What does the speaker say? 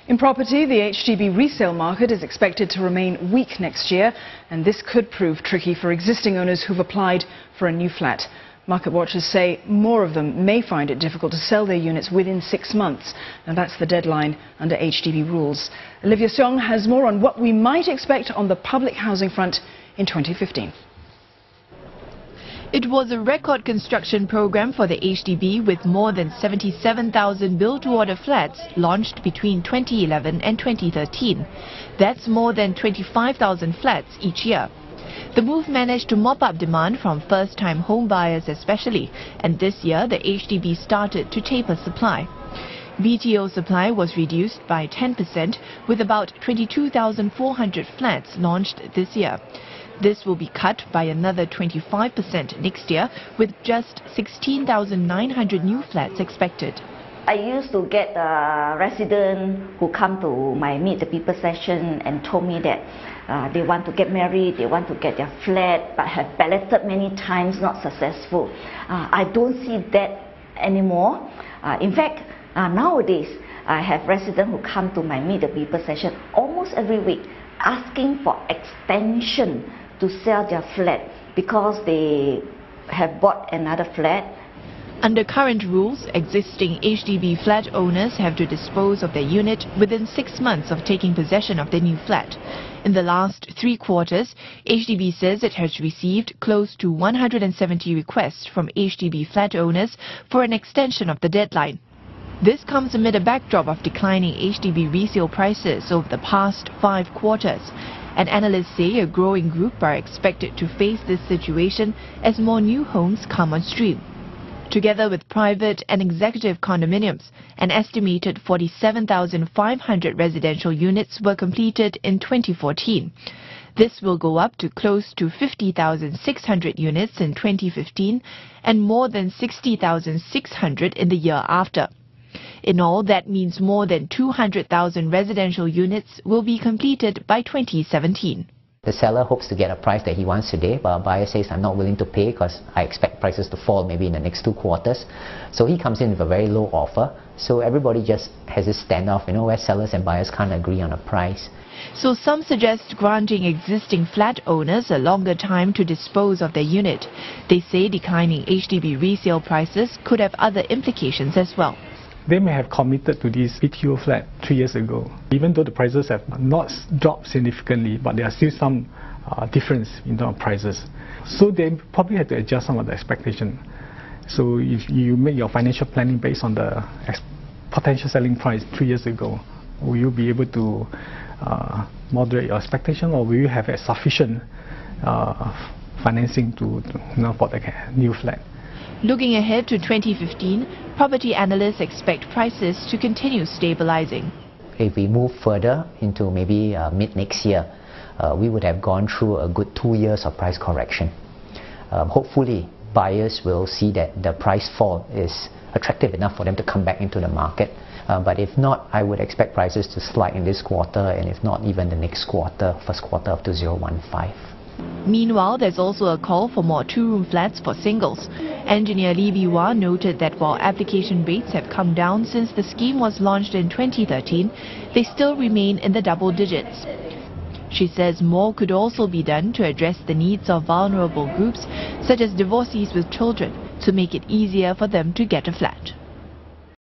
In property, the HDB resale market is expected to remain weak next year, and this could prove tricky for existing owners who've applied for a new flat. Market watchers say more of them may find it difficult to sell their units within 6 months, and that's the deadline under HDB rules. Olivia Siong has more on what we might expect on the public housing front in 2015. It was a record construction program for the HDB with more than 77,000 built-to-order flats launched between 2011 and 2013. That's more than 25,000 flats each year. The move managed to mop up demand from first-time home buyers especially, and this year the HDB started to taper supply. BTO supply was reduced by 10% with about 22,400 flats launched this year. This will be cut by another 25% next year with just 16,900 new flats expected. I used to get residents who come to my Meet the People session and told me that they want to get married, they want to get their flat, but have balloted many times, not successful. I don't see that anymore. In fact, nowadays, I have residents who come to my Meet the People session almost every week asking for extension to sell their flat because they have bought another flat. Under current rules, existing HDB flat owners have to dispose of their unit within 6 months of taking possession of their new flat. In the last 3 quarters, HDB says it has received close to 170 requests from HDB flat owners for an extension of the deadline. This comes amid a backdrop of declining HDB resale prices over the past 5 quarters. And analysts say a growing group are expected to face this situation as more new homes come on stream. Together with private and executive condominiums, an estimated 47,500 residential units were completed in 2014. This will go up to close to 50,600 units in 2015 and more than 60,600 in the year after. In all, that means more than 200,000 residential units will be completed by 2017. The seller hopes to get a price that he wants today, but a buyer says, I'm not willing to pay because I expect prices to fall maybe in the next 2 quarters. So he comes in with a very low offer. So everybody just has this standoff, where sellers and buyers can't agree on a price. So some suggest granting existing flat owners a longer time to dispose of their unit. They say declining HDB resale prices could have other implications as well. They may have committed to this BTO flat 3 years ago. Even though the prices have not dropped significantly, but there are still some difference in terms of prices. So they probably have to adjust some of the expectation. So if you make your financial planning based on the potential selling price 3 years ago, will you be able to moderate your expectation, or will you have a sufficient financing for the new flat? Looking ahead to 2015, property analysts expect prices to continue stabilizing. If we move further into maybe mid next year, we would have gone through a good 2 years of price correction. Hopefully, buyers will see that the price fall is attractive enough for them to come back into the market. But if not, I would expect prices to slide in this quarter, and if not, even the next quarter, first quarter of 2015. Meanwhile, there's also a call for more 2-room flats for singles. Engineer Olivia noted that while application rates have come down since the scheme was launched in 2013, they still remain in the double digits. She says more could also be done to address the needs of vulnerable groups, such as divorcees with children, to make it easier for them to get a flat.